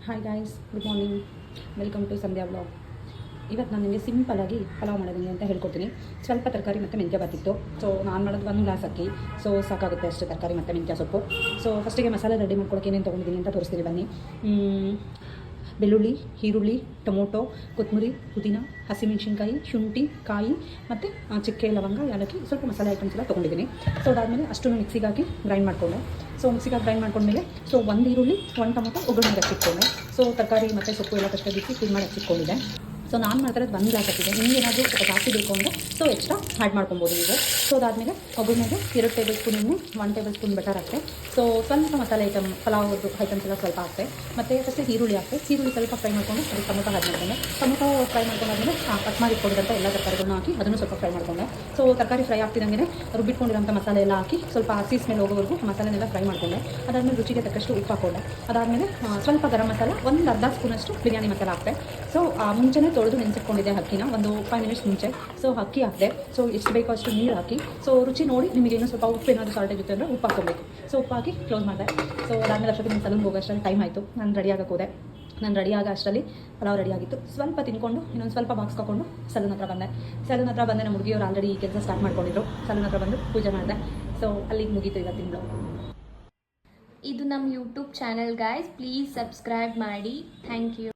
Hi guys, good morning. Welcome to Sandhya blog. ಇವತ್ತು ನಾನು ನಿಮಗೆ ಸಿಂಪಲಾಗಿ ಪಲಾವ್ ಮಾಡೋದಂಗೆ ಅಂತ ಹೇಳ್ಕೊಡ್ತೀನಿ. ಸ್ವಲ್ಪ ತರಕಾರಿ ಮತ್ತು ಮೆಂತ್ಯ ಬಾತಿತ್ತು. ಸೊ ನಾನು ಮಾಡೋದು 1 ಗ್ಲಾಸ್ ಅಕ್ಕಿ. ಸೊ ಸಾಕಾಗುತ್ತೆ ಅಷ್ಟು ತರಕಾರಿ ಮತ್ತು ಮೆಂತ್ಯ ಸೊಪ್ಪು. ಸೊ ಫಸ್ಟಿಗೆ ಮಸಾಲೆ ರೆಡಿ ಮಾಡ್ಕೊಳ್ಳೋಕೆ ಏನೇನು ತೊಗೊಂಡಿದ್ದೀನಿ ಅಂತ ತೋರಿಸ್ತೀನಿ ಬನ್ನಿ. ಬೆಳ್ಳುಳ್ಳಿ, ಈರುಳ್ಳಿ, ಟೊಮೊಟೊ, ಕೊತ್ತಂಬರಿ, ಪುದೀನ, ಹಸಿಮೆಣಸಿನ್ಕಾಯಿ, ಶುಂಠಿ, ಕಾಯಿ ಮತ್ತು ಚಕ್ಕೆ, ಲವಂಗ, ಯಾಲಕ್ಕಿ, ಸ್ವಲ್ಪ ಮಸಾಲೆ ಐಟಮ್ಸ್ ಎಲ್ಲ ತೊಗೊಂಡಿದ್ದೀನಿ. ಸೊ ಅದಾದಮೇಲೆ ಅಷ್ಟನ್ನು ಮಿಕ್ಸಿಗೆ ಹಾಕಿ ಗ್ರೈಂಡ್ ಮಾಡಿಕೊಂಡೆ. ಸೊ ಮಿಕ್ಸಿಗೆ ಗ್ರೈಂಡ್ ಮಾಡ್ಕೊಂಡ್ಮೇಲೆ ಸೊ 1 ಈರುಳ್ಳಿ, 1 ಟೊಮೊಟೊ ಒಗ್ಗರಣೆಗೆ ಹಚ್ಚಿಟ್ಕೊಂಡೆ. ಸೊ ತರಕಾರಿ ಮತ್ತು ಸೊಪ್ಪು ಎಲ್ಲ ಕಷ್ಟ ಬಿಸಿ ಕ್ಲೀನ್ ಮಾಡಿ ಹಚ್ಚಿಟ್ಕೊಂಡಿದ್ದೆ. ಸೊ ನಾನು ಮಾಡ್ತಾಯಿರೋದು 1 ಗ್ಲಾಸ್ ಹಾಕಿದೆ. ನಿಮ್ಗೆ ಏನಾದರೂ ಸ್ವಲ್ಪ ಜಾಸ್ತಿ ಬೇಕು ಅಂದರೆ ಸೊ ಎಕ್ಸ್ಟ್ರಾ ಆ್ಯಡ್ ಮಾಡ್ಕೊಬೋದು ನೀವು. ಸೊ ಅದಾದಮೇಲೆ ಒಗ್ಗರಣೆಗೆ 2 ಟೇಬಲ್ ಸ್ಪೂನ್ ಎಣ್ಣೆ, 1 ಟೇಬಲ್ ಸ್ಪೂನ್ ಬಟರ್ ಹಾಕ್ತೆ. ಸೊ ಸ್ವಲ್ಪ ಮಸಾಲೆ ಐಟಮ್ ಪಲಾವ್ದು ಐಟಮ್ಸ್ ಎಲ್ಲ ಸ್ವಲ್ಪ ಹಾಕ್ತೆ. ಮತ್ತು ಫಸ್ಟ್ ಈರುಳ್ಳಿ ಹಾಕ್ತೆ. ಈರುಳ್ಳಿ ಸ್ವಲ್ಪ ಫ್ರೈ ಮಾಡ್ಕೊಂಡು ಅದಕ್ಕೆ ಟೊಮೊಟೊ ಹಾಕಿ ಮಾಡ್ಕೊಂಡೆ. ಟೊಮೊಟೊ ಫ್ರೈ ಮಾಡ್ಕೊಂಡಾದ್ಮೇಲೆ ಕಟ್ ಮಾಡಿ ಇಟ್ಕೊಂಡಿರೋಂಥ ಎಲ್ಲ ತರಕಾರಿಗಳನ್ನ ಹಾಕಿ ಅದನ್ನು ಸ್ವಲ್ಪ ಫ್ರೈ ಮಾಡ್ಕೊಂಡೆ. ಸೊ ತರಕಾರಿ ಫ್ರೈ ಆಗ್ತಿದ್ದಂಗೆ ರುಬ್ಬಿಟ್ಕೊಂಡಿರೋಂಥ ಮಸಾಲೆ ಎಲ್ಲ ಹಾಕಿ ಸ್ವಲ್ಪ ಹಸಿ ಸ್ಮೆಲ್ ಹೋಗೋವರೆಗೂ ಮಸಾಲೆನೆಲ್ಲ ಫ್ರೈ ಮಾಡ್ಕೊಂಡೆ. ಅದಾದಮೇಲೆ ರುಚಿಗೆ ತಕ್ಕಷ್ಟು ಉಪ್ಪು ಹಾಕ್ಕೊಂಡೆ. ಅದಾದಮೇಲೆ ಸ್ವಲ್ಪ ಗರಂ ಮಸಾಲ, ಒಂದು ಅರ್ಧ ಸ್ಪೂನಷ್ಟು ಬಿರಿಯಾನಿ ಮಸಾಲ ಹಾಕ್ತೆ. ಸೊ ಮುಂಚೆನೇ ತೊಳೆದು ನೆನೆಸಿಟ್ಕೊಂಡಿದ್ದೆ ಅಕ್ಕಿನ ಒಂದು 5 ಮಿನಿಟ್ಸ್ ಮುಂಚೆ. ಸೊ ಅಕ್ಕಿ ಹಾಕಿದೆ. ಸೊ ಎಷ್ಟು ಬೇಕೋ ಅಷ್ಟು ನೀರು ಹಾಕಿ ಸೊ ರುಚಿ ನೋಡಿ ನಿಮಗೇನು ಸ್ವಲ್ಪ ಉಪ್ಪು ಏನಾದರೂ ಸಾಲ್ಟೇಜ್ ಇರುತ್ತೆ ಅಂದರೆ ಉಪ್ಪು ಹಾಕ್ಕೊಬೇಕು. ಸೊ ಉಪ್ಪು ಹಾಕಿ ಕ್ಲೋಸ್ ಮಾಡಿದೆ. ಸೊ ಅದಾದಮೇಲೆ ಅಷ್ಟೊತ್ತಿಗೆ ನಾನು ಸಲೂನ್ಗೆ ಹೋಗೋ ಅಷ್ಟರಲ್ಲಿ ಟೈಮ್ ಆಯಿತು. ನಾನು ರೆಡಿ ಆಗೋಕ್ಕೆ ಹೋದೆ. ನಾನು ರೆಡಿ ಆಗೋ ಅಷ್ಟರಲ್ಲಿ ಪಲಾವ್ ರೆಡಿ ಆಗಿತ್ತು. ಸ್ವಲ್ಪ ತಿನ್ಕೊಂಡು ಇನ್ನೊಂದು ಸ್ವಲ್ಪ ಬಾಕ್ಸ್ ಹಾಕ್ಕೊಂಡು ಸಲೂನ್ ಹತ್ರ ಬಂದೆ. ಸಲೂನ್ ಹತ್ರ ಬಂದೆ. ನಮ್ಮ ಹುಡುಗಿಯವರು ಆಲ್ರೆಡಿ ಈ ಕೆಲಸ ಸ್ಟಾರ್ಟ್ ಮಾಡ್ಕೊಂಡಿದ್ರು. ಸಲೂನ್ ಹತ್ರ ಬಂದು ಪೂಜೆ ಮಾಡಿದೆ. ಸೊ ಅಲ್ಲಿಗೆ ಮುಗೀತು ಇವತ್ತಿನ ಬ್ಲಾಗ್. ಇದು ನಮ್ಮ YouTube channel guys, please subscribe ಮಾಡಿ. Thank you.